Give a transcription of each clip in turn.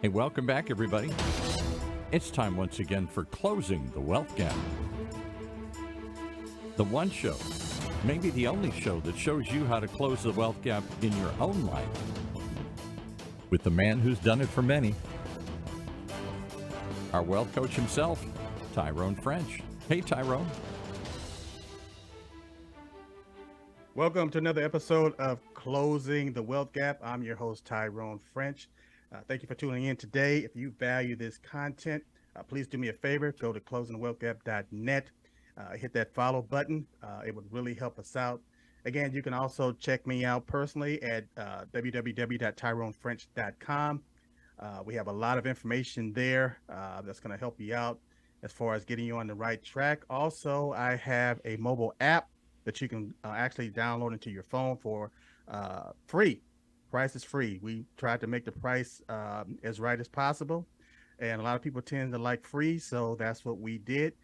Hey, welcome back, everybody. It's time once again for Closing the Wealth Gap. The one show, maybe the only show that shows you how to close the wealth gap in your own life with the man who's done it for many, our wealth coach himself, Tyrone French. Hey, Tyrone. Welcome to another episode of Closing the Wealth Gap. I'm your host, Tyrone French. Thank you for tuning in today. If you value this content, please do me a favor. Go to closingthewealthgap.net. Hit that follow button. It would really help us out. Again, you can also check me out personally at www.tyronefrench.com. We have a lot of information there that's going to help you out as far as getting you on the right track. Also, I have a mobile app that you can actually download into your phone for free. Price is free. We tried to make the price as right as possible, and a lot of people tend to like free, so that's what we did.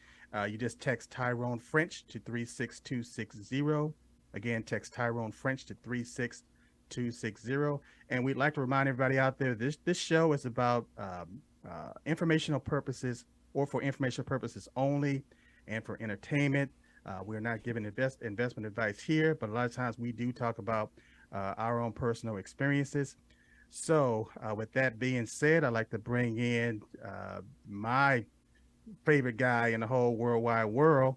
You just text Tyrone French to 36260. Again, text Tyrone French to 36260. And we'd like to remind everybody out there, this show is about informational purposes, or for informational purposes only, and for entertainment. We're not giving investment advice here, but a lot of times we do talk about our own personal experiences. So with that being said, I'd like to bring in my favorite guy in the whole worldwide world.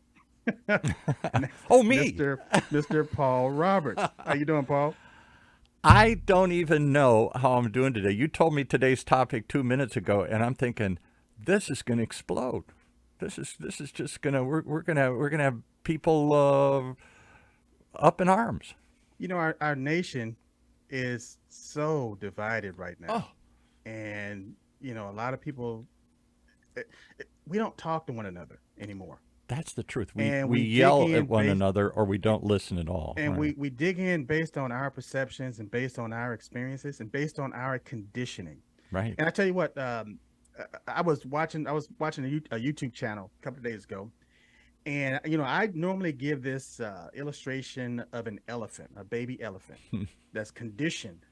Oh, me. Mr. Paul Roberts. How you doing, Paul? I don't even know how I'm doing today. You told me today's topic 2 minutes ago, and I'm thinking, this is going to explode. This is just gonna we're gonna have people up in arms. You know, our nation is so divided right now. Oh, And, you know, a lot of people, we don't talk to one another anymore. that's the truth. And We we dig yell in at one based, another, or we don't listen at all. and Right. we dig in based on our perceptions and based on our experiences and based on our conditioning. Right. And I tell you what, I was watching a YouTube channel a couple of days ago, and you know, I normally give this illustration of an elephant, a baby elephant, that's conditioned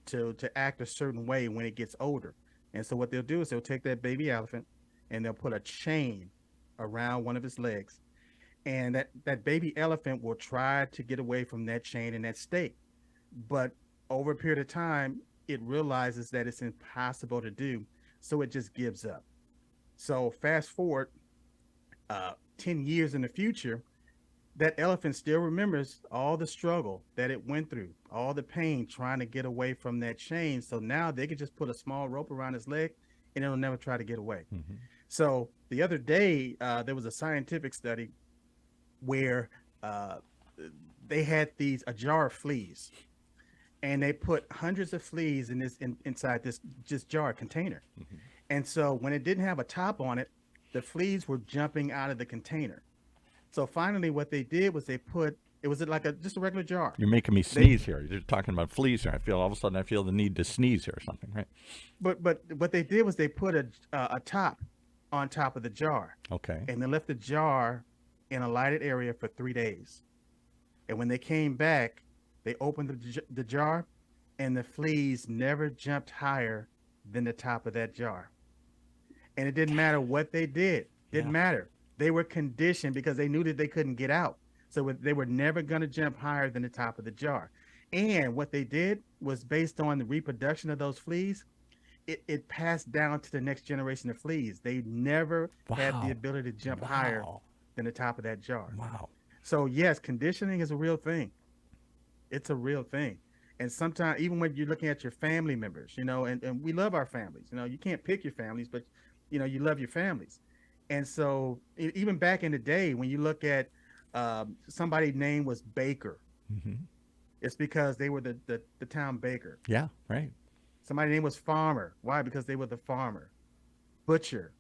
to act a certain way when it gets older. And so what they'll do is they'll take that baby elephant and they'll put a chain around one of his legs, and that baby elephant will try to get away from that chain in that state. But over a period of time, it realizes that it's impossible to do, so it just gives up. So fast forward 10 years in the future, that elephant still remembers all the struggle that it went through, all the pain trying to get away from that chain. So now they could just put a small rope around his leg and it'll never try to get away. Mhm. So the other day, there was a scientific study where they had a jar of fleas, and they put hundreds of fleas inside this just jar container. Mhm. And so when it didn't have a top on it, the fleas were jumping out of the container. So finally, what they did was it was like just a regular jar. You're making me They sneeze here. You're talking about fleas here. All of a sudden I feel the need to sneeze here or something. Right. but what they did was they put a top on top of the jar, Okay. and they left the jar in a lighted area for 3 days. And when they came back, they opened the jar, and the fleas never jumped higher than the top of that jar. And it didn't matter what they did. Didn't Yeah. matter. They were conditioned because they knew that they couldn't get out. So they were never going to jump higher than the top of the jar. And what they did was based on the reproduction of those fleas, it passed down to the next generation of fleas. They never had the Wow. ability to jump higher Wow. than the top of that jar. Wow. So yes, conditioning is a real thing. It's a real thing. And sometimes even when you're looking at your family members, you know, and we love our families, you know, you can't pick your families, but you know, you love your families. And so even back in the day, when you look at somebody's name was Baker, Hmm. it's because they were the town baker. Yeah. Right. Somebody's name was Farmer. Why? Because they were the farmer. Butcher,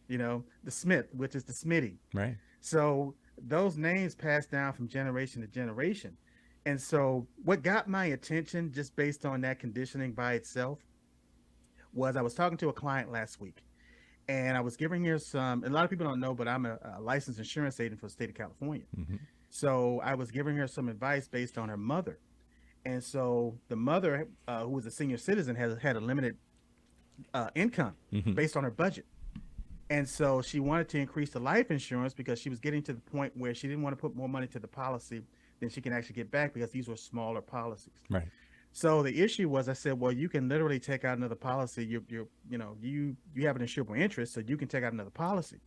you know, the Smith, which is the Smitty. Right. So those names passed down from generation to generation. And so what got my attention just based on that conditioning by itself was I was talking to a client last week, and I was giving her a lot of people don't know, but I'm a licensed insurance agent for the state of California. Hmm. So I was giving her some advice based on her mother. And so the mother, who was a senior citizen, had a limited income Mm-hmm. based on her budget. And so she wanted to increase the life insurance because she was getting to the point where she didn't want to put more money to the policy than she can actually get back because these were smaller policies. Right. So the issue was, I said, well, you can literally take out another policy. You have an insurable interest, so you can take out another policy.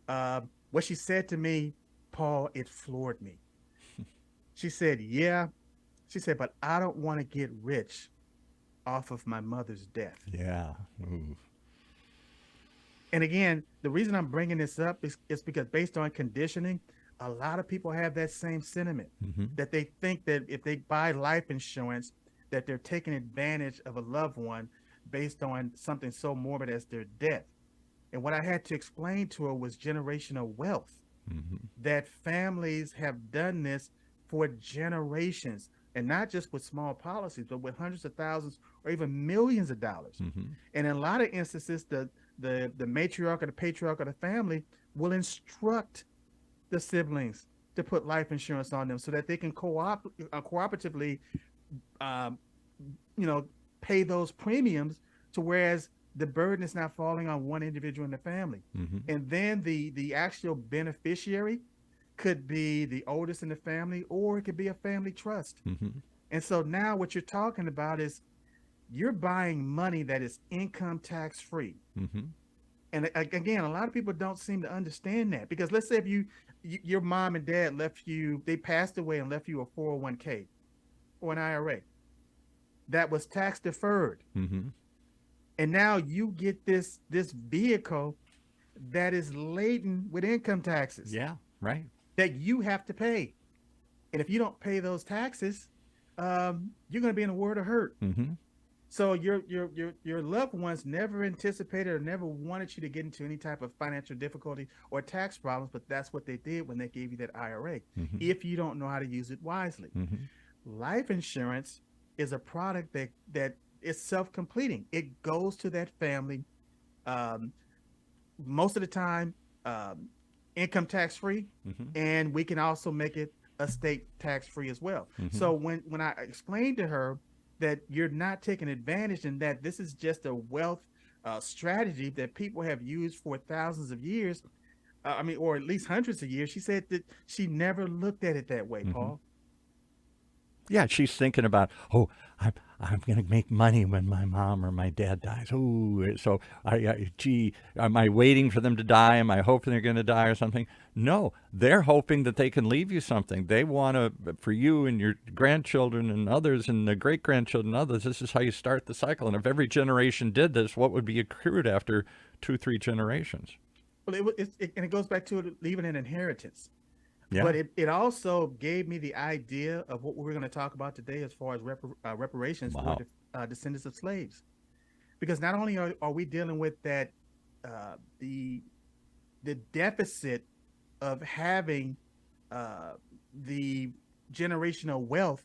What she said to me, Paul, it floored me. She said, yeah. She said, but I don't want to get rich off of my mother's death. Yeah. Ooh. And again, the reason I'm bringing this up is because based on conditioning, a lot of people have that same sentiment Mm-hmm. that they think that if they buy life insurance, that they're taking advantage of a loved one based on something so morbid as their death. And what I had to explain to her was generational wealth, Mm-hmm. that families have done this for generations, and not just with small policies, but with hundreds of thousands or even millions of dollars. Mm-hmm. And in a lot of instances, the matriarch or the patriarch of the family will instruct the siblings to put life insurance on them so that they can cooperatively, um, pay those premiums, to whereas the burden is not falling on one individual in the family. Mm-hmm. And then the actual beneficiary could be the oldest in the family, or it could be a family trust. Mm-hmm. And so now what you're talking about is you're buying money that is income tax free. Mm-hmm. And again, a lot of people don't seem to understand that, because let's say if your mom and dad they passed away and left you a 401k or an IRA that was tax deferred. Mm-hmm. And now you get this vehicle that is laden with income taxes. Yeah. Right. That you have to pay. And if you don't pay those taxes, you're going to be in a world of hurt. Mm-hmm. So your loved ones never anticipated or never wanted you to get into any type of financial difficulty or tax problems, but that's what they did when they gave you that IRA. Mm-hmm. If you don't know how to use it wisely. Mm-hmm. Life insurance is a product that is self-completing. It goes to that family, most of the time, income tax free, Mm-hmm. and we can also make it estate tax free as well. Mm-hmm. So when I explained to her that you're not taking advantage, and that this is just a wealth strategy that people have used for thousands of years, or at least hundreds of years, she said that she never looked at it that way, Mm-hmm. Paul. Yeah, she's thinking about, oh, I'm going to make money when my mom or my dad dies. Oh, so gee, am I waiting for them to die? Am I hoping they're going to die or something? No, they're hoping that they can leave you something. They want to, for you and your grandchildren and others and the great grandchildren and others. This is how you start the cycle. And if every generation did this, what would be accrued after 2-3 generations? Well, and it goes back to it, leaving an inheritance. Yeah. But it also gave me the idea of what we're going to talk about today as far as reparations Wow. for the descendants of slaves. Because not only are we dealing with that, the deficit of having the generational wealth,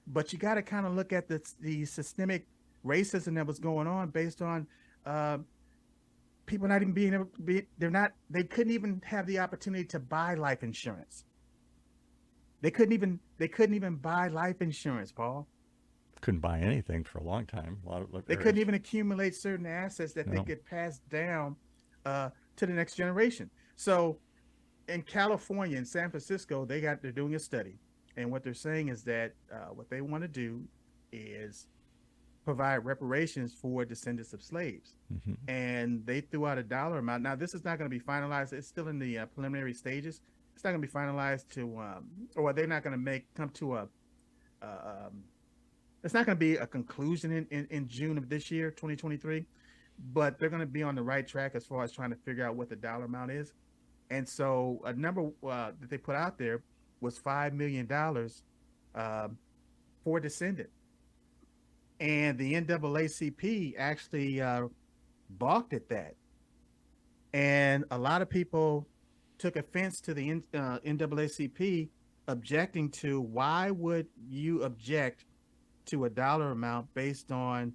but you got to kind of look at the systemic racism that was going on based on people not even being able to be, they couldn't even have the opportunity to buy life insurance. They couldn't even buy life insurance, Paul. Couldn't buy anything for a long time. They couldn't even accumulate certain assets that they could pass down to the next generation. So in California, in San Francisco, they're doing a study. And what they're saying is that what they want to do is provide reparations for descendants of slaves. Mm-hmm. And they threw out a dollar amount. Now, this is not going to be finalized. It's still in the preliminary stages. It's not going to be finalized or they're not going to come to it's not going to be a conclusion in June of this year, 2023, but they're going to be on the right track as far as trying to figure out what the dollar amount is. And so a number that they put out there was $5 million for a descendant. And the NAACP actually balked at that. And a lot of people took offense to the NAACP objecting to, why would you object to a dollar amount based on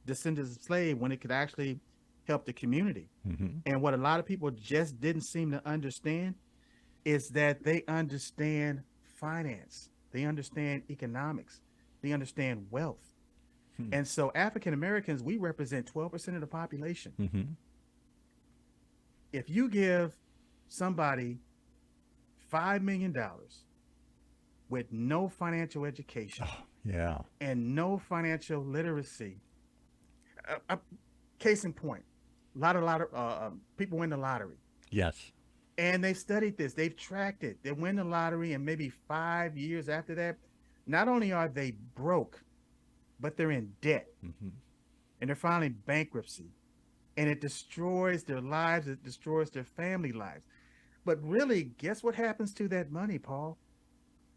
descendants of slave when it could actually help the community? Mm-hmm. And what a lot of people just didn't seem to understand is that they understand finance, they understand economics, they understand wealth. And so African Americans, we represent 12% of the population. Mm-hmm. If you give somebody $5 million with no financial education Yeah. and no financial literacy, case in point, a lot of people win the lottery. Yes. And they studied this, they've tracked it. They win the lottery, and maybe 5 years after that, not only are they broke, but they're in debt, Mm-hmm. and they're filing bankruptcy. And it destroys their lives, it destroys their family lives. But really, guess what happens to that money, Paul?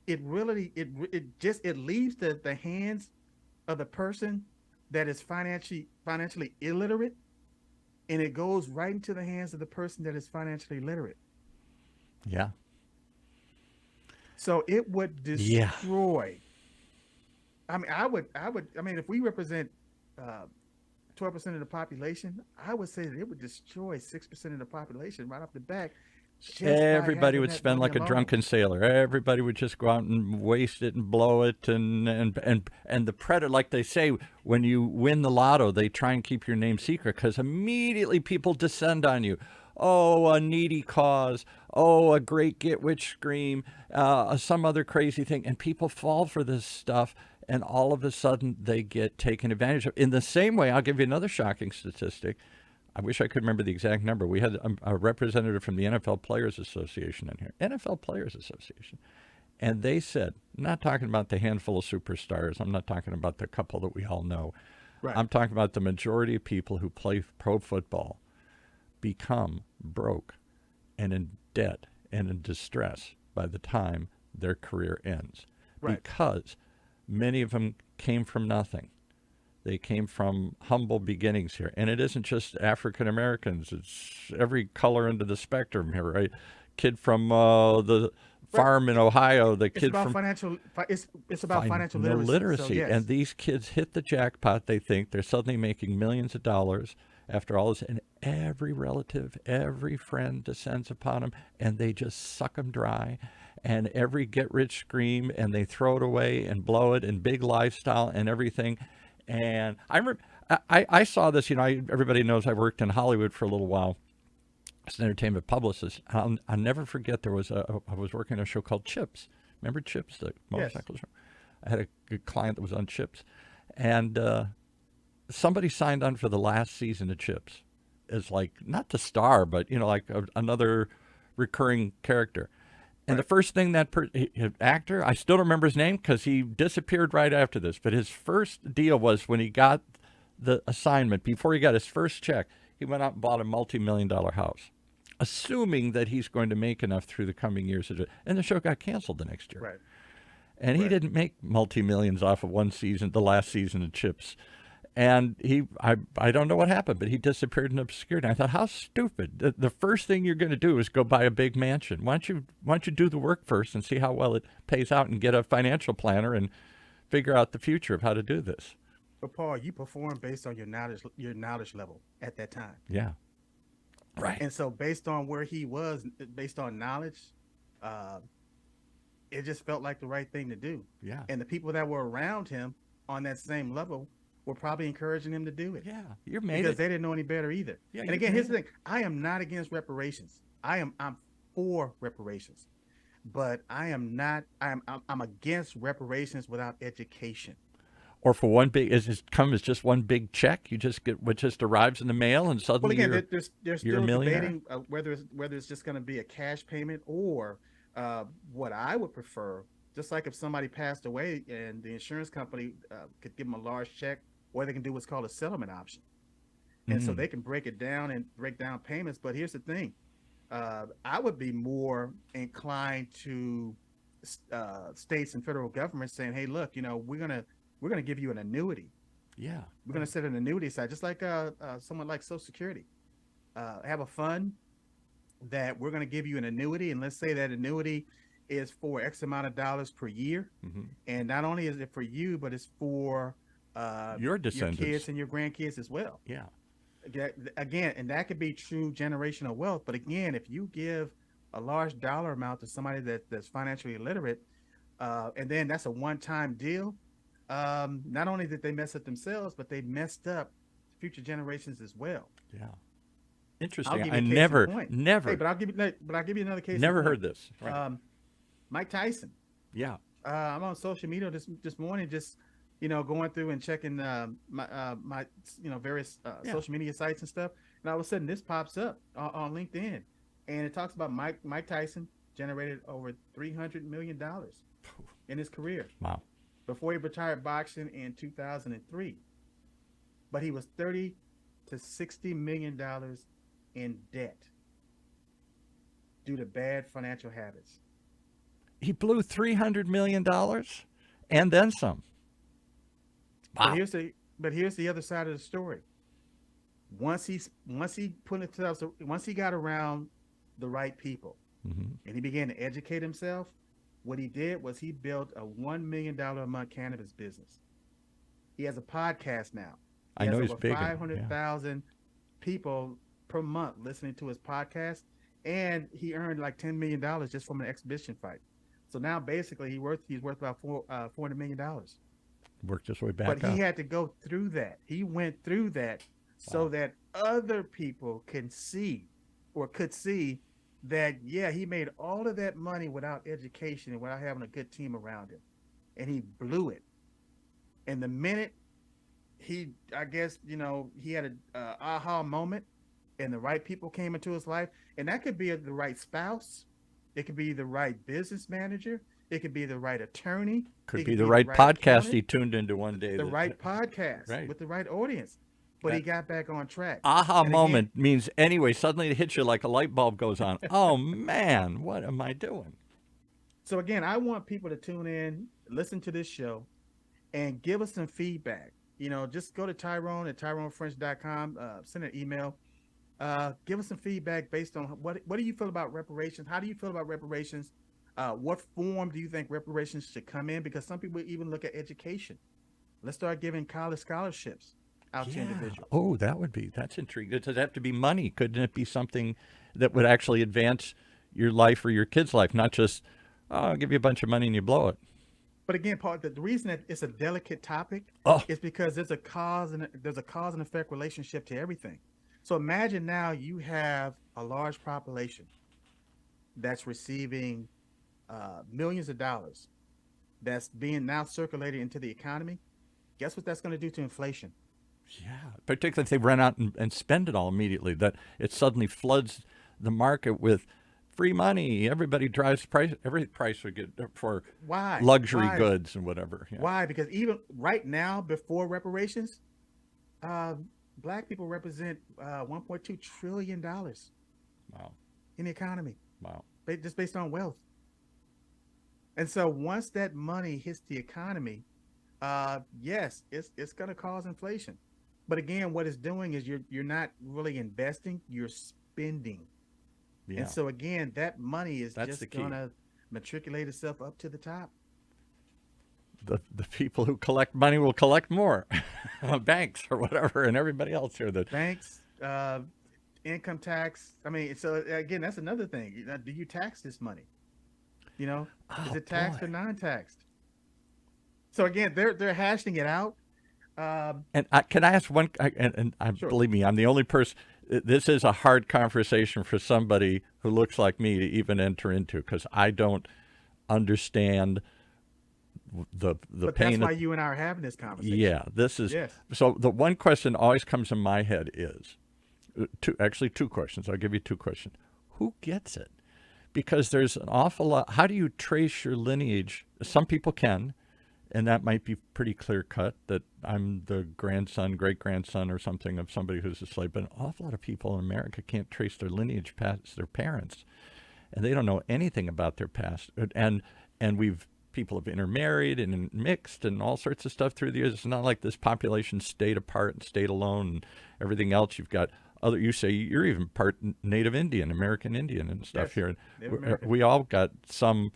It really it leaves the hands of the person that is financially illiterate, and it goes right into the hands of the person that is financially literate. Yeah. So it would Yeah. destroy. I mean, if we represent 12% of the population, I would say that it would destroy 6% of the population right off the back. Just by Everybody having would that spend money like a alone. drunken sailor. Everybody would just go out and waste it and blow it, and the predator, like they say, when you win the lotto, they try and keep your name secret because immediately people descend on you. Oh, a needy cause. Oh, a great get rich scream. Some other crazy thing, and people fall for this stuff, and all of a sudden they get taken advantage of. In the same way, I'll give you another shocking statistic. I wish I could remember the exact number. We had a representative from the NFL Players Association in here, NFL Players Association. And they said, not talking about the handful of superstars, I'm not talking about the couple that we all know. Right. I'm talking about the majority of people who play pro football become broke and in debt and in distress by the time their career ends. Right. Because many of them came from nothing. They came from humble beginnings here. And it isn't just African Americans. It's every color into the spectrum here, right? Kid from the Right. farm in Ohio, the It's kid about from financial. It's about financial literacy. So literacy. yes, And these kids hit the jackpot. They think they're suddenly making millions of dollars after all this. And every relative, every friend descends upon them, and they just suck them dry. And every get rich scream, and they throw it away and blow it, and big lifestyle and everything. And I saw this, everybody knows I worked in Hollywood for a little while as an entertainment publicist. I'll never forget, I was working on a show called Chips. Remember Chips, the motorcycle show? I had a good client that was on Chips. And somebody signed on for the last season of Chips as like, not the star, but, like another recurring character. And the first thing that actor, I still don't remember his name because he disappeared right after this, but his first deal was when he got the assignment, before he got his first check, he went out and bought a multi-million-dollar house, assuming that he's going to make enough through the coming years. And the show got canceled the next year. right. And he didn't make multi-millions off of one season, the last season of Chips. And I don't know what happened, but he disappeared in obscurity. I thought, how stupid. The first thing you're going to do is go buy a big mansion. Why don't you do the work first and see how well it pays out and get a financial planner and figure out the future of how to do this? But Paul, you perform based on your knowledge level at that time. Yeah. Right. And so based on where he was, based on knowledge, it just felt like the right thing to do. Yeah. And the people that were around him on that same level were probably encouraging him to do it. Yeah. You're made Because it. they didn't know any better either. Yeah, and you again, made here's the it. thing. I am not against reparations. I'm for reparations. But I'm against reparations without education. Or for one big, is it come as just one big check? You just get what just arrives in the mail, and Well, suddenly again, you're they're you're a still millionaire. debating whether it's just going to be a cash payment or what I would prefer. Just like if somebody passed away and the insurance company could give them a large check, or they can do what's called a settlement option, and so they can break it down and break down payments. But here's the thing: I would be more inclined to states and federal governments saying, "Hey, look, we're gonna give you an annuity. Yeah. We're going to set an annuity aside, just like someone like Social Security. Have a fund that we're going to give you an annuity, and let's say that annuity is for X amount of dollars per year. Mm-hmm. And not only is it for you, but it's for Your your descendants. kids and your grandkids as well. Yeah. Again, and that could be true generational wealth. But again, if you give a large dollar amount to somebody that's financially illiterate, and then that's a one-time deal, not only did they mess up themselves, but they messed up future generations as well. Yeah. I'll Interesting. give I you a case in never, point. Hey, never, but I'll give you another case in never point. heard this. Right. Mike Tyson. Yeah. I'm on social media this morning, just going through and checking my various Yeah. social media sites and stuff, and all of a sudden this pops up on LinkedIn, and it talks about Mike Tyson generated over $300 million in his career Wow. before he retired boxing in 2003, but he was 30 to 60 million dollars in debt due to bad financial habits. He blew $300 million and then some. But Wow. here's the other side of the story. Once he put himself, so once he got around the right people Mm-hmm. and he began to educate himself, what he did was he built a $1 million a month cannabis business. He has a podcast now. I He know has he's over big. 500,000 people per month listening to his podcast, and he earned like $10 million just from an exhibition fight. So now basically he's worth about $400 million. Worked his way back But up. he had to go through that. He went through that so Wow. that other people could see that, yeah, he made all of that money without education and without having a good team around him. And he blew it. And the minute I guess, he had a aha moment and the right people came into his life. And that could be the right spouse. It could be the right business manager. It could be the right attorney. Could It be could the right podcast accountant, he tuned into one day. the right podcast Right. with the right audience. But he That got back on track. aha And again, moment means anyway, suddenly it hits you like a light bulb goes on. Oh man, what am I doing? so again, I want people to tune in, listen to this show, and give us some feedback. Just go to Tyrone at TyroneFrench.com, send an email. Give us some feedback based on what do you feel about reparations? How do you feel about reparations? What form do you think reparations should come in? Because some people even look at education. Let's start giving college scholarships out to Yeah. individuals. Oh, that's intriguing. Does it have to be money? Couldn't it be something that would actually advance your life or your kid's life, not just, oh, I'll give you a bunch of money and you blow it? But again, Paul, the reason that it's a delicate topic Oh, is because there's a cause and effect relationship to everything. So imagine now you have a large population that's receiving millions of dollars that's being now circulated into the economy. Guess what that's going to do to inflation? yeah. Particularly if they run out and spend it all immediately, that it suddenly floods the market with free money. Everybody drives price. Every price would get for Why? luxury Why? goods and whatever. Yeah. Why? Because even right now, before reparations, Black people represent $1.2 trillion Wow. in the economy, Wow. just based on wealth. And so once that money hits the economy, yes, it's going to cause inflation. But again, what it's doing is you're not really investing, you're spending. Yeah. And so again, that money is That's the just key. going to matriculate itself up to the top. The people who collect money will collect more, banks or whatever, and everybody else here. That Banks, income tax. I mean, so again, that's another thing. Do you tax this money? Is oh it taxed boy. or non-taxed? So again, they're hashing it out. And can I ask one? And Sure. believe me, I'm the only person. This is a hard conversation for somebody who looks like me to even enter into, because I don't understand the But pain. that's why you and I are having this conversation. Yeah, this is. Yes. So the one question always comes in my head is, two questions. I'll give you two questions. Who gets it? Because there's an awful lot. How do you trace your lineage? Some people can, and that might be pretty clear cut, that I'm the grandson, great grandson, or something of somebody who's a slave. But an awful lot of people in America can't trace their lineage past their parents, and they don't know anything about their past. And people have intermarried and mixed and all sorts of stuff through the years. It's not like this population stayed apart and stayed alone and everything else. You've got other. You say you're even part Native Indian, American Indian, and stuff Yes, here. Native American. We all got some.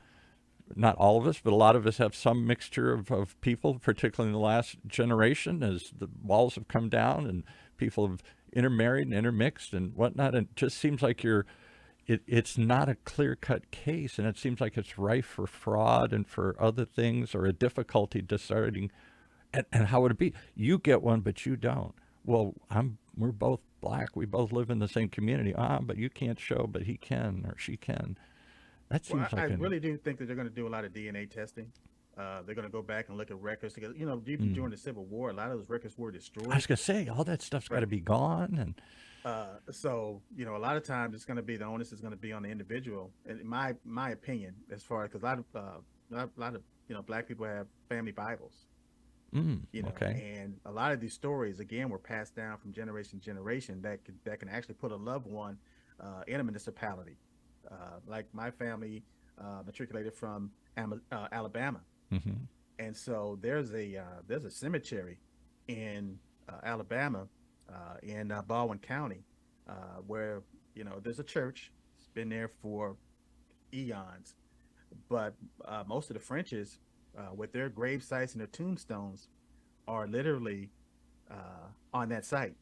Not all of us, but a lot of us have some mixture of people, particularly in the last generation, as the walls have come down and people have intermarried and intermixed and whatnot. And it just seems like it's not a clear-cut case, and it seems like it's rife for fraud and for other things, or a difficulty deciding And how would it be? You get one, but you don't. Well, we're both black. We both live in the same community. But you can't show, but he can or she can. That Well, seems I like an really do think that they're going to do a lot of DNA testing. They're going to go back and look at records because even mm. during the Civil War, a lot of those records were I destroyed. was gonna say all that stuff's got Right. to be gone, and So a lot of times it's going to be the onus is going to be on the individual. In my opinion, as far as because a lot of black people have family Bibles, okay, and a lot of these stories again were passed down from generation to generation that can actually put a loved one in a municipality. Like my family matriculated from Alabama, mm-hmm. and so there's a cemetery in Alabama, in Baldwin County, where there's a church. It's been there for eons, but most of the Frenches, with their grave sites and their tombstones, are literally on that site.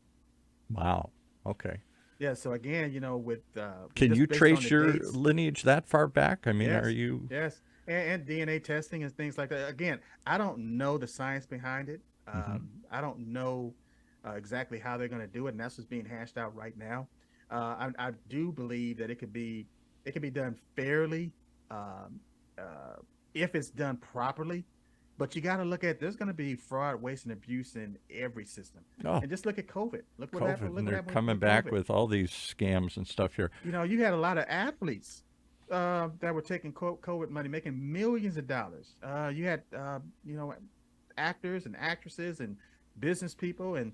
Wow, okay. Yeah. So again, with Can just you based on trace the your dates. lineage that far back? I mean, are Yes, you? yes, and DNA testing and things like that. Again, I don't know the science behind it. Mm-hmm. I don't know exactly how they're going to do it, and that's what's being hashed out right now. I do believe that it can be done fairly, um, if it's done properly. But you got to look at there's going to be fraud, waste, and abuse in every system. Oh, And just look at COVID. Look what happened. COVID, Look and what they're happened coming with back COVID. with all these scams and stuff here. You had a lot of athletes that were taking COVID money, making millions of dollars. You had, actors and actresses and business people, and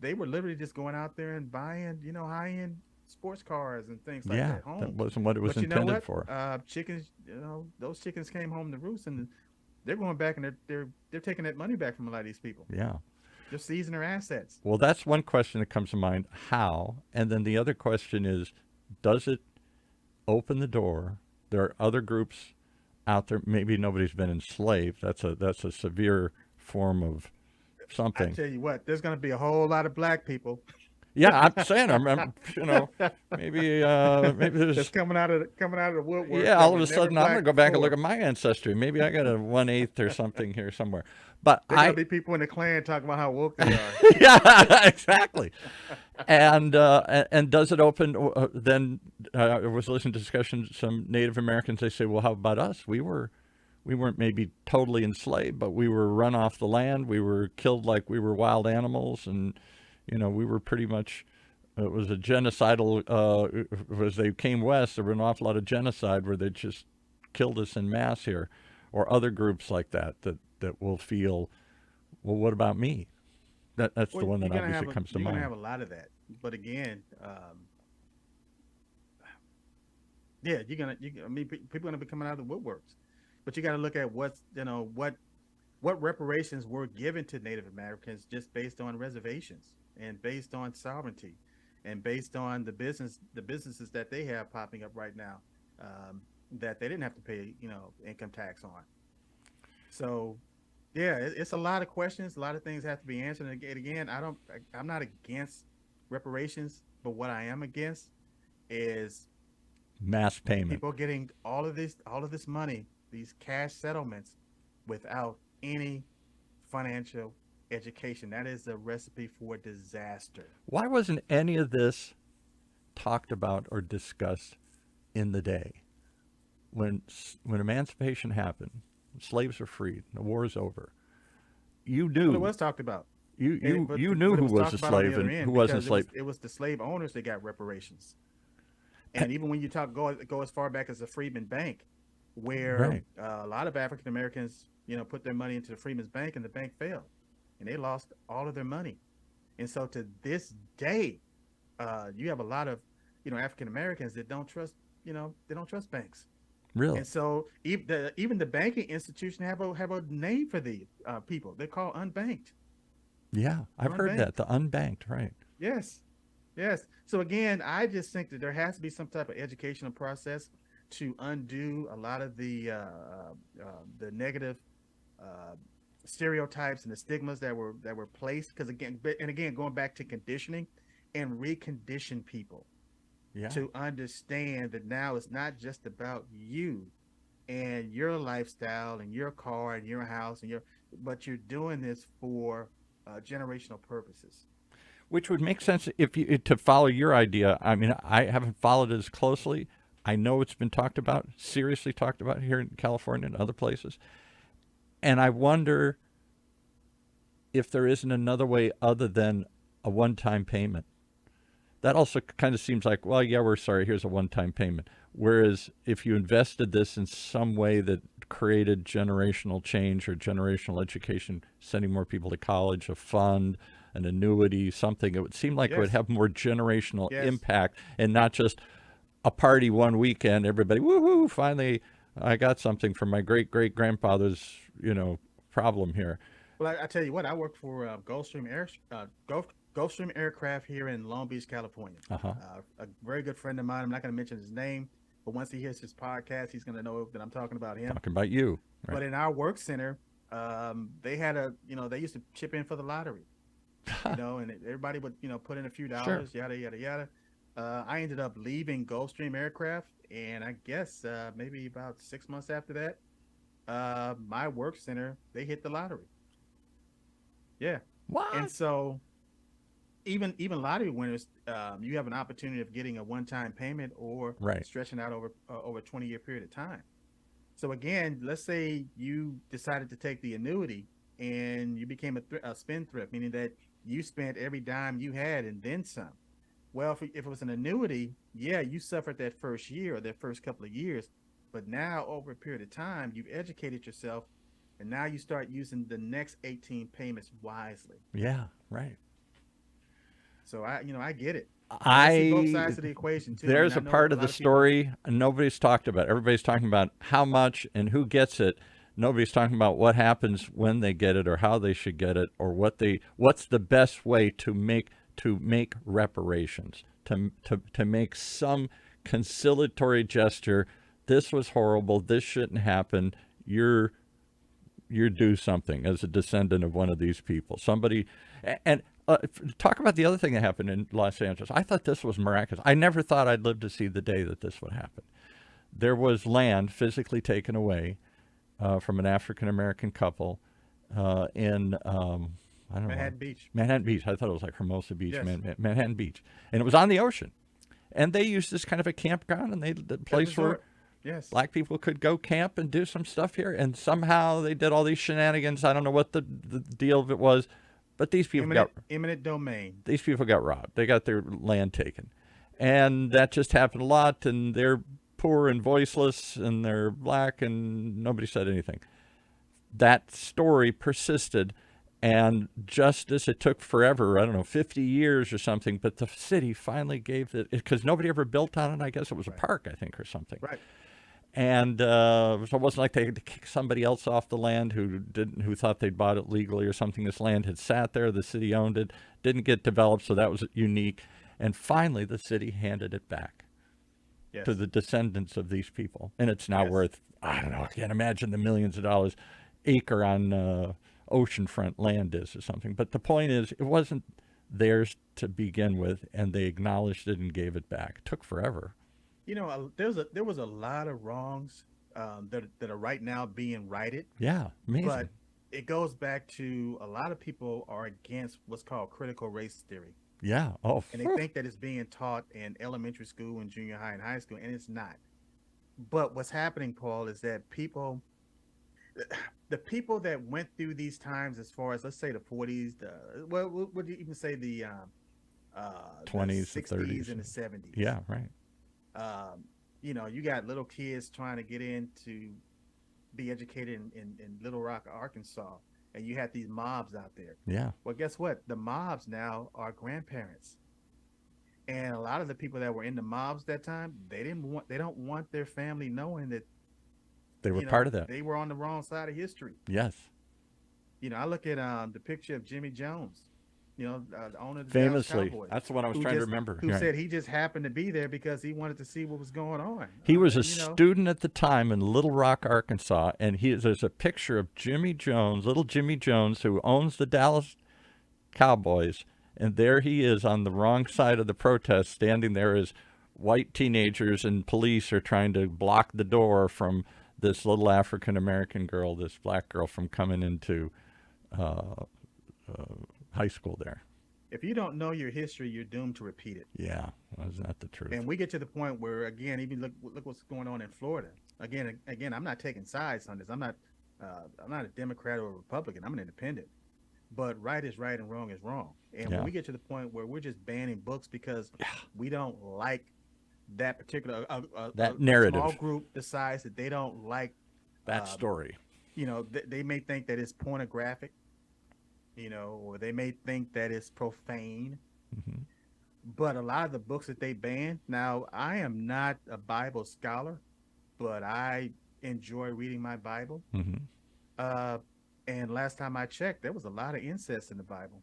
they were literally just going out there and buying, high end sports cars and things like Yeah, that, that homes. wasn't what it was But you know intended what? for. Chickens, those chickens came home to roost, and they're going back and they're taking that money back from a lot of these people. Yeah. They're seizing their assets. Well, that's one question that comes to mind. How? And then the other question is, does it open the door? There are other groups out there. Maybe nobody's been enslaved. That's a severe form of I something. tell you what, there's going to be a whole lot of black people Yeah, I'm saying. Maybe that's there's. coming out of the woodwork Yeah, that all of were a never sudden I'm gonna black go back and look before. at my ancestry. Maybe I got a 1/8 or something here somewhere. But They're gonna be people in the Klan talking about how woke they are. yeah, exactly. And does it open? Then I was listening to discussion. Some Native Americans, they say, well, how about us? We weren't maybe totally enslaved, but we were run off the land. We were killed like we were wild animals, and we were pretty much. It was a genocidal. As they came west, there were an awful lot of genocide where they just killed us in mass here, or other groups like that will feel, well, what about me? That's the Well, one you're that gonna obviously have a comes to you're gonna mind. have a lot of that. But again, yeah, I mean, people are gonna be coming out of the woodworks. But you got to look at what reparations were given to Native Americans just based on reservations and based on sovereignty and based on the businesses that they have popping up right now, that they didn't have to pay income tax on. So yeah, it's a lot of questions. A lot of things have to be answered. And again, I'm not against reparations, but what I am against is Mass payment. people getting all of this money, these cash settlements, without any financial education. That is a recipe for disaster. Why wasn't any of this talked about or discussed in the day when emancipation happened, slaves were freed, the war is over? You Well, it knew was talked about, you and you but you knew but it who was was talked a about on the slave other and who end wasn't a because it was slave. it was the slave owners that got reparations. Eh, And even when you go as far back as the Freedmen Bank, where Right. a lot of African Americans, put their money into the Freedmen's Bank, and the bank failed, and they lost all of their money. And so to this day, you have a lot of, African Americans that don't trust, they don't trust banks. Really? And so even the banking institution have a name for the people. They're called unbanked. Yeah, They're I've heard that. unbanked. The unbanked, right? Yes. Yes. So again, I just think that there has to be some type of educational process to undo a lot of the negative uh, stereotypes and the stigmas that were placed. Because again, going back to conditioning and recondition people Yeah. to understand that now it's not just about you and your lifestyle and your car and your house and but you're doing this for generational purposes. Which would make sense if you to follow your idea. I mean, I haven't followed it as closely. I know it's been talked about, seriously talked about here in California and other places. And I wonder if there isn't another way other than a one-time payment. That also kind of seems like, well, yeah, we're sorry, here's a one-time payment. Whereas if you invested this in some way that created generational change or generational education, sending more people to college, a fund, an annuity, something, it would seem like it would Yes. have more generational Yes. impact and not just a party one weekend, everybody, woohoo, finally I got something from my great-great-grandfather's, problem here. Well, I tell you what, I work for Gulfstream Aircraft here in Long Beach, California. Uh-huh. A very good friend of mine. I'm not going to mention his name, but once he hears his podcast, he's going to know that I'm talking about him. Talking about you. Right. But in our work center, they had they used to chip in for the lottery, and everybody would, put in a few dollars, yada, yada, yada. I ended up leaving Gulfstream Aircraft, and I guess maybe about 6 months after that, my work center, they hit the lottery. Yeah. What? And so even lottery winners, you have an opportunity of getting a one-time payment or Right. stretching out over a 20-year period of time. So again, let's say you decided to take the annuity and you became a spendthrift, meaning that you spent every dime you had and then some. Well, if it was an annuity, yeah, you suffered that first year or that first couple of years, but now over a period of time, you've educated yourself, and now you start using the next 18 payments wisely. Yeah, right. So I get it. I see both sides of the equation too. There's I a know part of lot the of people- story nobody's talked about. Everybody's talking about how much and who gets it. Nobody's talking about what happens when they get it or how they should get it or what's the best way to make reparations, to make some conciliatory gesture. This was horrible. This shouldn't happen. You're due something as a descendant of one of these people. Somebody, and talk about the other thing that happened in Los Angeles. I thought this was miraculous. I never thought I'd live to see the day that this would happen. There was land physically taken away from an African-American couple in, I don't know. Manhattan Beach. Manhattan Beach. I thought it was like Hermosa Beach, Yes. Manhattan Beach. And it was on the ocean. And they used this kind of a campground, and the place where Resort. Yes. black people could go camp and do some stuff here. And somehow they did all these shenanigans. I don't know what the deal of it was, but these people Eminent domain. got robbed. They got their land taken. And that just happened a lot, and they're poor and voiceless, and they're black, and nobody said anything. That story persisted, and justice, it took forever, I don't know, 50 years or something, but the city finally gave it, because nobody ever built on it. I guess it was a park, I think, or something. Right. And so it wasn't like they had to kick somebody else off the land who thought they'd bought it legally or something. This land had sat there, the city owned it, didn't get developed, so that was unique. And finally, the city handed it back Yes. to the descendants of these people. And it's now Yes. worth, I don't know, I can't imagine the millions of dollars acre on oceanfront land is or something. But the point is, it wasn't theirs to begin with, and they acknowledged it and gave it back. It took forever. There was a lot of wrongs that are right now being righted, Yeah, amazing. but it goes back to a lot of people are against what's called critical race theory, yeah. Oh, and they think that it's being taught in elementary school and junior high and high school, and it's not. But what's happening, Paul, is that the people that went through these times, as far as let's say the 40s, would you even say the 20s, the the 60s, 30s. and the 70s? yeah, right. You got little kids trying to get in to be educated in Little Rock, Arkansas, and you had these mobs out there. Yeah, Well, guess what? The mobs now are grandparents, and a lot of the people that were in the mobs that time, they don't want their family knowing that they were part of that. they were on the wrong side of history. Yes. I look at the picture of Jimmy Jones, the owner of the Dallas Famously. Cowboys, That's the one I was who trying to just- remember. who Right. said he just happened to be there because he wanted to see what was going on. He was a And, student at the time in Little Rock, Arkansas, and there's a picture of Jimmy Jones, little Jimmy Jones, who owns the Dallas Cowboys, and there he is on the wrong side of the protest, standing there as white teenagers and police are trying to block the door from this little African-American girl, this black girl, from coming into uh, high school there. If you don't know your history, you're doomed to repeat it. Yeah, isn't that the truth? And we get to the point where, again, even look what's going on in Florida. Again, I'm not taking sides on this. I'm not a Democrat or a Republican. I'm an independent. But right is right and wrong is wrong. And Yeah. when we get to the point where we're just banning books because we don't like that particular That narrative. small group decides that they don't like that story. they may think that it's pornographic, or they may think that it's profane. Mm-hmm. But a lot of the books that they ban, now I am not a Bible scholar, but I enjoy reading my Bible. Mm-hmm. And last time I checked, there was a lot of incest in the Bible.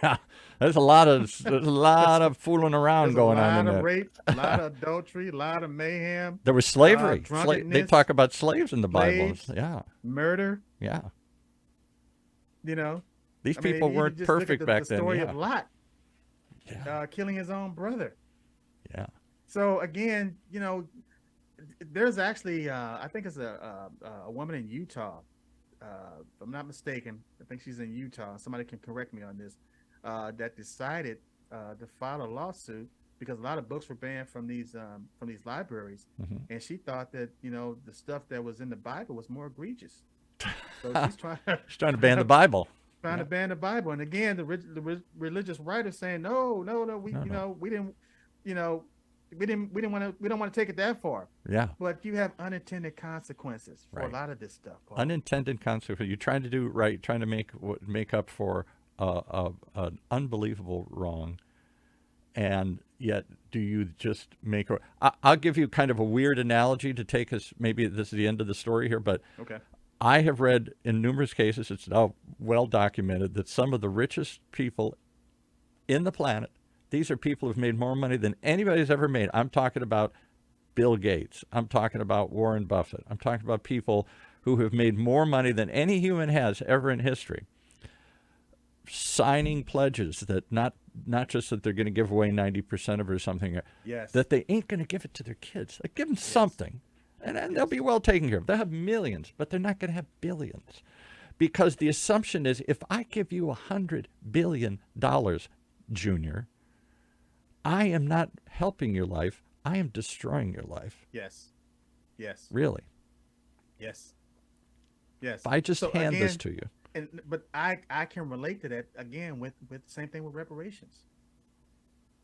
Yeah, there's a lot of fooling around going on in there. A lot there. of rape, a lot of adultery, a lot of mayhem. There was slavery. They drunkenness, talk about slaves in the Bible. slaves, Yeah, murder. yeah. These I mean, people you weren't just look at perfect back the then. story Yeah. of Lot killing his own brother. Yeah. So again, there's actually I think it's a woman in Utah. If I'm not mistaken, I think she's in Utah. Somebody can correct me on this. That decided to file a lawsuit because a lot of books were banned from these libraries, Mm-hmm. and she thought that the stuff that was in the Bible was more egregious. So she's trying to ban the Bible. To ban the Bible. And again, the religious writers saying no, we didn't we don't want to take it that far. Yeah. But you have unintended consequences for Right. a lot of this stuff, Paul. Unintended consequences. You're trying to do right, trying to make up for an unbelievable wrong, and yet do you just make? I'll give you kind of a weird analogy to take us. Maybe this is the end of the story here, but Okay. I have read in numerous cases, it's now well documented, that some of the richest people in the planet, these are people who've made more money than anybody's ever made. I'm talking about Bill Gates. I'm talking about Warren Buffett. I'm talking about people who have made more money than any human has ever in history, signing pledges that not just that they're going to give away 90% of it or something, Yes. that they ain't going to give it to their kids. Like, give them something. And they'll be well taken care of. They'll have millions, but they're not going to have billions. Because the assumption is if I give you $100 billion, Junior, I am not helping your life. I am destroying your life. Yes. Yes. Really. Yes. Yes. If I just So hand this again, to you. But I can relate to that again with the same thing with reparations.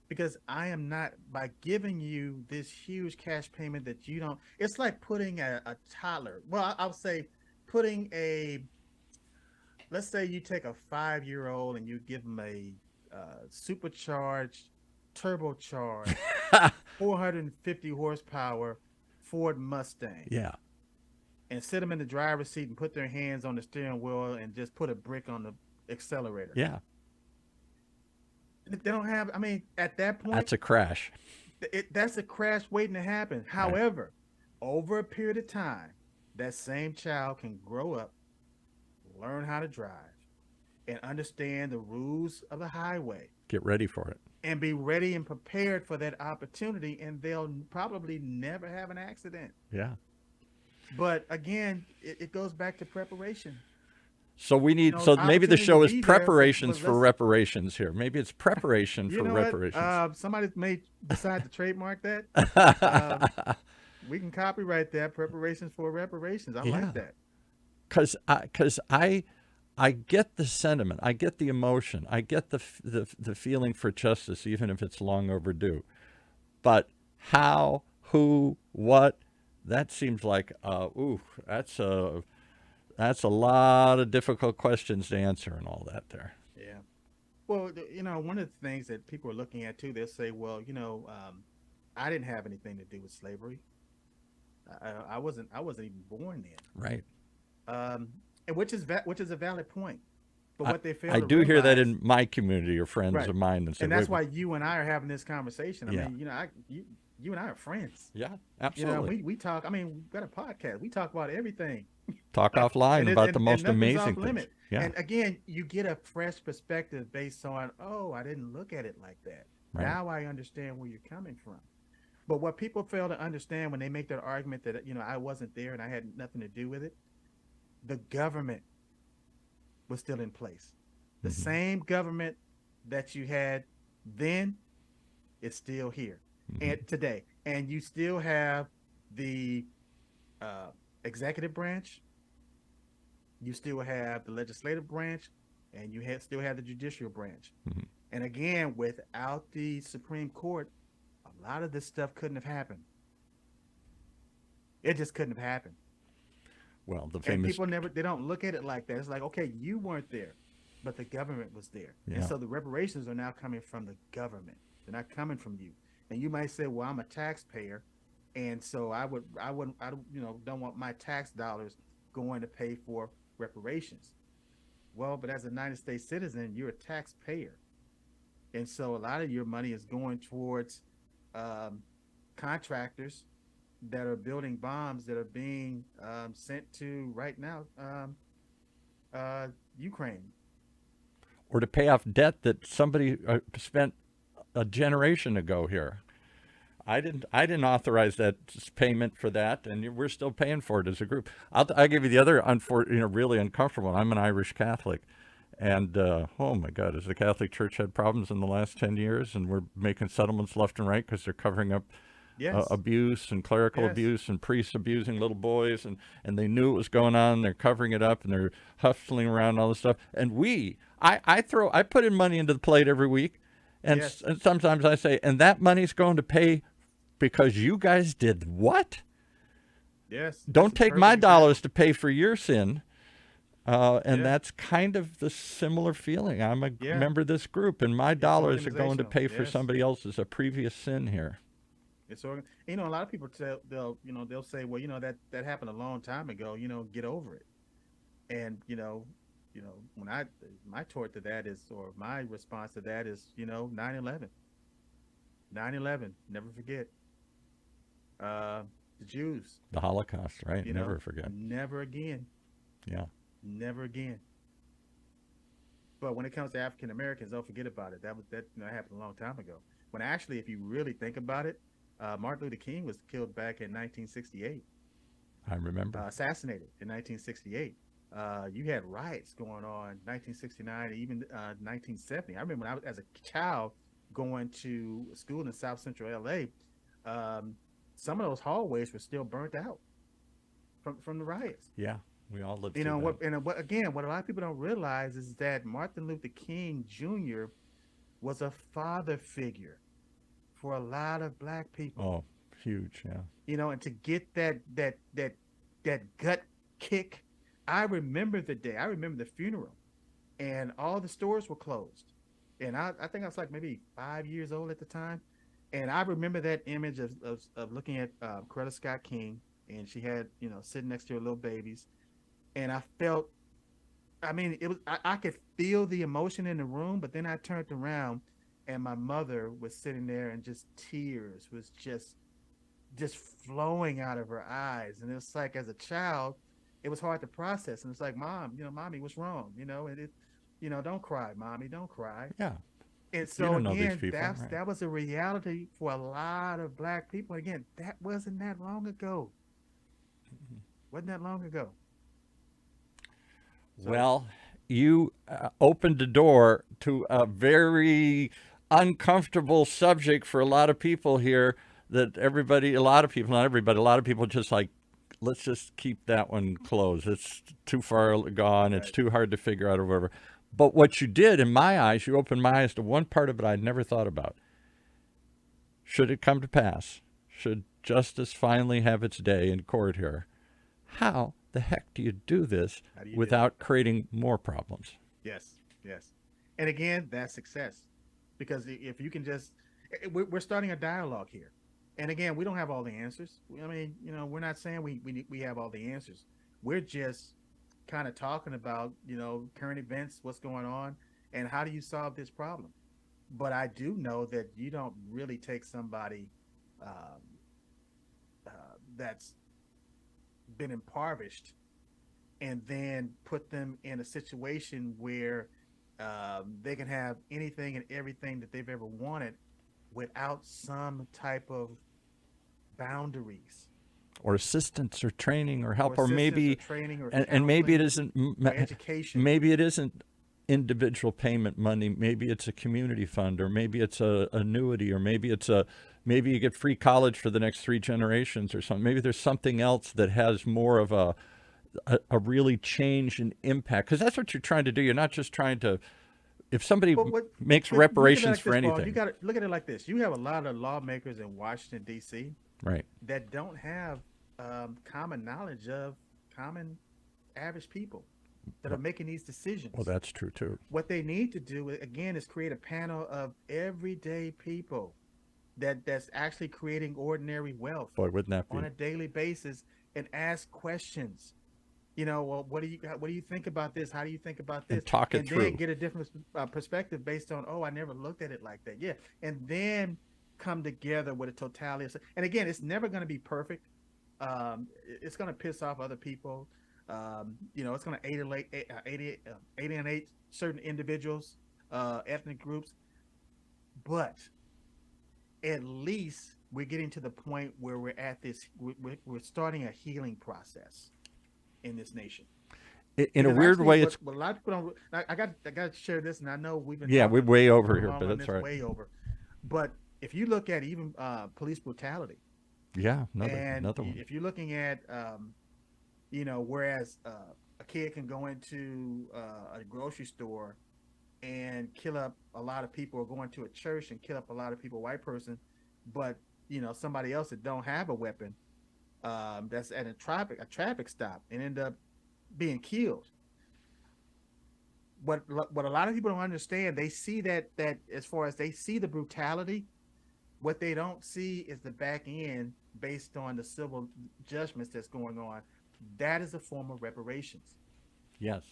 Because I am not, by giving you this huge cash payment that you don't, it's like putting a toddler. Well, I'll say putting let's say you take a 5-year-old and you give them a supercharged, turbocharged, 450 horsepower Ford Mustang. Yeah. And sit them in the driver's seat and put their hands on the steering wheel and just put a brick on the accelerator. Yeah. They don't have, I mean, at that point, That's a crash. that's a crash waiting to happen. However, over a period of time, that same child can grow up, learn how to drive, and understand the rules of the highway, Get ready for it. and be ready and prepared for that opportunity, and they'll probably never have an accident. Yeah. But again, it goes back to preparation. So we need. You know, So maybe the opportunity show to is be there, preparations but for let's- reparations here. Maybe it's preparation You for know reparations. what? Somebody may decide to trademark that. We can copyright that. Preparations for reparations. I Yeah. like that. Because I get the sentiment, I get the emotion, I get the feeling for justice, even if it's long overdue. But how, who, what? That seems like that's a lot of difficult questions to answer and all that there. Yeah. Well, one of the things that people are looking at too, they'll say, well, I didn't have anything to do with slavery. I wasn't even born then. Right. And which is a valid point. But what they fail I to do hear that realize- in my community or friends Right. of mine, and say, and that's "Wait, why you and I are having this conversation. I Yeah. mean, you and I are friends. yeah, absolutely, We talk. I mean, we've got a podcast. We talk about everything. talk offline And about the most nothing's amazing off things." limit. Yeah, And again, you get a fresh perspective based on, I didn't look at it like that. Right. Now I understand where you're coming from. But what people fail to understand when they make that argument that, I wasn't there and I had nothing to do with it, the government was still in place. The Mm-hmm. same government that you had then, it's still here Mm-hmm. and today. And you still have the uh, executive branch, you still have the legislative branch, and still have the judicial branch. Mm-hmm. And again, without the Supreme Court, a lot of this stuff couldn't have happened. It just couldn't have happened. Well, the And famous, people never, they don't look at it like that. It's like, okay, you weren't there, but the government was there. And yeah. so the reparations are now coming from the government. They're not coming from you. And you might say, well, I'm a taxpayer. And so I don't, don't want my tax dollars going to pay for reparations. Well, but as a United States citizen, you're a taxpayer. And so a lot of your money is going towards um, contractors that are building bombs that are being sent to right now uh, Ukraine. Or to pay off debt that somebody spent a generation ago here. I didn't authorize that payment for that, and we're still paying for it as a group. I'll give you the other really uncomfortable one. I'm an Irish Catholic, and oh my God, has the Catholic Church had problems in the last 10 years, and we're making settlements left and right because they're covering up Yes, abuse and clerical yes, abuse and priests abusing little boys, and they knew it was going on. They're covering it up and they're hustling around and all this stuff. And I put in money into the plate every week, yes, and sometimes I say, and that money's going to pay because you guys did what? yes. That's Don't a take perfect my example. dollars to pay for your sin. And Yeah, that's kind of the similar feeling. I'm a yeah. member of this group, and my It's dollars are going to organizational. pay for Yes, somebody else's a previous sin here. a lot of people they'll say, well, that happened a long time ago. Get over it. And when I my tort to that is, or my response to that is, 9/11, 9/11. Never forget. The Jews. The Holocaust, right? You Never know, forget. never again, Yeah. never again. But when it comes to African Americans, don't forget about it. That happened a long time ago. When actually, if you really think about it, Martin Luther King was killed back in 1968, I remember. assassinated in 1968. You had riots going on 1969 and even 1970. I remember when I was as a child going to school in South Central LA. Um, some of those hallways were still burnt out from the riots. Yeah, we all lived You through know that. what? And what again? What a lot of people don't realize is that Martin Luther King Jr. was a father figure for a lot of black people. Oh, huge. Yeah. And to get that gut kick. I remember the day. I remember the funeral, and all the stores were closed. And I think I was like maybe 5 years old at the time, and I remember that image of looking at Coretta Scott King, and she had sitting next to her little babies, and I felt, I mean, it was I could feel the emotion in the room, but then I turned around, and my mother was sitting there, and just tears was just flowing out of her eyes, and it's like as a child, it was hard to process, and it's like, mom, mommy, what's wrong, and don't cry, mommy, don't cry. Yeah. And You so don't know these again, people, right? that was a reality for a lot of black people. Again, that wasn't that long ago. Wasn't that long ago. So Well, you opened the door to a very uncomfortable subject for a lot of people here. That everybody, a lot of people, not everybody, a lot of people just like, let's just keep that one closed. It's too far gone. It's right, too hard to figure out or whatever. But what you did, in my eyes, you opened my eyes to one part of it I'd never thought about. Should it come to pass, should justice finally have its day in court here, how the heck do you do this how do you do it? without creating more problems? Yes, yes. And again, that's success, because if you can just, we're starting a dialogue here. And again, we don't have all the answers. I mean, we're not saying we have all the answers. We're just kind of talking about, current events, what's going on, and how do you solve this problem. But I do know that you don't really take somebody um, that's been impoverished and then put them in a situation where they can have anything and everything that they've ever wanted without some type of boundaries. or assistance or training or help, or assistance maybe, or training or and maybe it counseling isn't, or education. maybe it isn't individual payment money. Maybe it's a community fund, or maybe it's a annuity, or maybe you get free college for the next 3 generations or something. Maybe there's something else that has more of a really change and impact, because that's what you're trying to do. You're not just trying to, if somebody But what? makes But look at it reparations like for this, Paul. You anything, got to look at it like this. You have a lot of lawmakers in Washington D.C. right? that don't have common knowledge of common average people that are making these decisions. Well, that's true too. What they need to do again is create a panel of everyday people that's actually creating ordinary wealth Boy, wouldn't that on be? a daily basis and ask questions. Well, what do you think about this? How do you think about this? And talk it And through. then get a different perspective based on, I never looked at it like that. Yeah, and then come together with a totality of. And again, it's never going to be perfect. It's going to piss off other people. It's going to alienate certain individuals, ethnic groups, but at least we're getting to the point where we're at this. We're starting a healing process in this nation. In a Because weird actually, way, it's what a lot of people don't. I got to share this, and I know we've been yeah, we're talking way over too here, long but on that's this, all right. way over. But if you look at even police brutality, Yeah, and another one. if you're looking at whereas a kid can go into a grocery store and kill up a lot of people, or go into a church and kill up a lot of people, white person, but somebody else that don't have a weapon, that's at a traffic stop, and end up being killed. What a lot of people don't understand, they see that as far as they see the brutality, what they don't see is the back end based on the civil judgments that's going on. That is a form of reparations. Yes.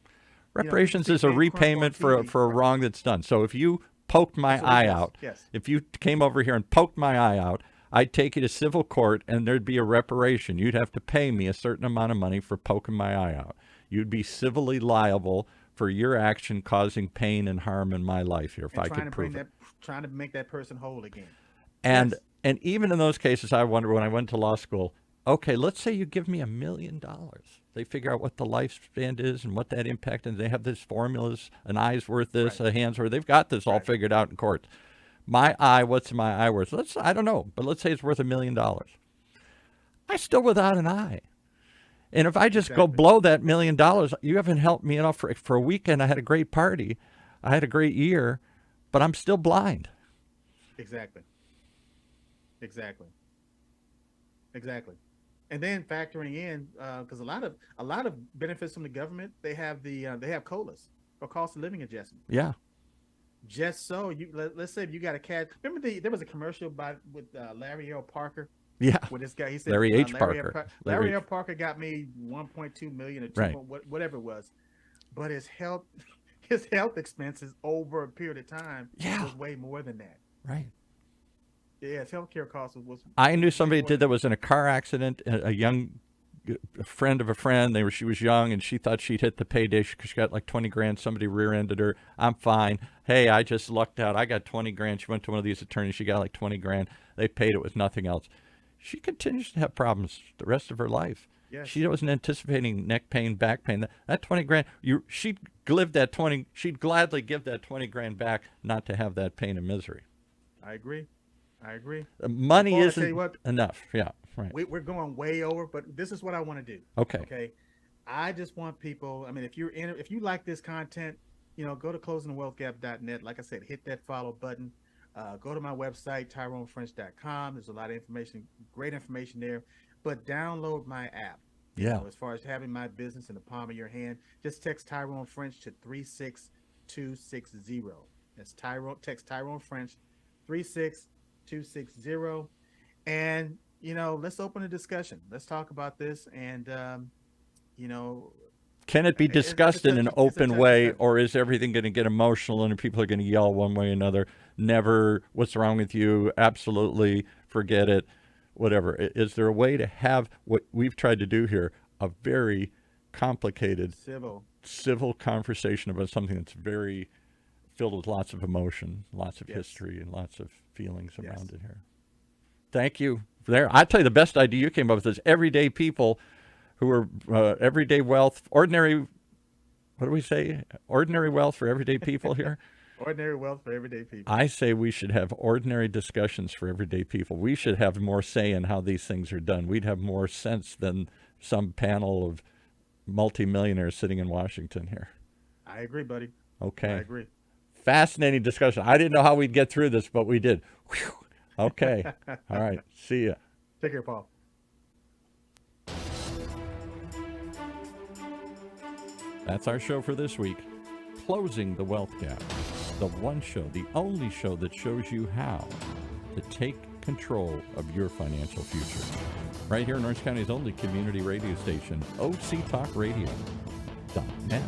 People Reparations see is a hate crime on repayment for TV. a wrong that's done. So if you poked my Absolutely, eye yes, out, yes. if you came over here and poked my eye out, I'd take you to civil court and there'd be a reparation. You'd have to pay me a certain amount of money for poking my eye out. You'd be civilly liable for your action causing pain and harm in my life here, if And I trying could to bring prove it. trying to make that person whole again. And Yes. and even in those cases, I wonder, when I went to law school, okay, let's say you give me $1 million. They figure out what the lifespan is and what that impact, and they have these formulas, an eye's worth this, Right. a hand's worth. They've got this all Right. figured out in court. My eye, what's my eye worth? I don't know, but let's say it's worth $1 million. I'm still without an eye. And if I just go Exactly. blow that $1 million, you haven't helped me enough. For a weekend, I had a great party. I had a great year, but I'm still blind. Exactly. And then factoring in, because a lot of benefits from the government, they have COLAs, or cost of living adjustment. Yeah. Just so let's say if you got a cat. Remember there was a commercial with Larry L. Parker Yeah. with this guy. He said Larry H. Larry Parker. Larry L. Parker got me 1.2 million or 2, Right. whatever it was, but his health expenses over a period of time Yeah. was way more than that. Right. Yeah, his healthcare costs was. I knew somebody more that than- was in a car accident, a young a friend of a friend. She was young and she thought she'd hit the payday because she got like 20 grand. Somebody rear-ended her. I'm fine. Hey, I just lucked out. I got 20 grand. She went to one of these attorneys. She got like 20 grand. They paid it with nothing else. She continues to have problems the rest of her life. Yes. She wasn't anticipating neck pain, back pain. That 20 grand, she'd live that 20. She'd gladly give that 20 grand back, not to have that pain and misery. I agree. Money Paul, I tell you isn't what, enough. Yeah, right. we're going way over, but this is what I want to do. Okay. Okay. I just want people. I mean, if you like this content, go to closingthewealthgap.net. Like I said, hit that follow button. Go to my website, tyronefrench.com. There's a lot of information, great information there. But download my app. Yeah. As far as having my business in the palm of your hand, just text Tyrone French to 36260. That's text Tyrone French 36260. And let's open a discussion. Let's talk about this. And Can it be discussed in an it's a open touchy way, subject. or is everything going to get emotional and people are going to yell one way or another? Never. What's wrong with you? Absolutely. Forget it. Whatever. Is there a way to have what we've tried to do here, a very complicated civil conversation about something that's very filled with lots of emotion, lots of Yes. history, and lots of feelings Yes. around it here? Thank you. There, I tell you, the best idea you came up with is everyday people who are everyday wealth, ordinary. What do we say? Ordinary wealth for everyday people here. Ordinary wealth for everyday people. I say we should have ordinary discussions for everyday people. We should have more say in how these things are done. We'd have more sense than some panel of multimillionaires sitting in Washington here. I agree, buddy. Okay. I agree. Fascinating discussion. I didn't know how we'd get through this, but we did. Whew. Okay. All right. See ya. Take care, Paul. That's our show for this week. Closing the Wealth Gap. The one show, the only show that shows you how to take control of your financial future. Right here in Orange County's only community radio station, OCTalkRadio.net.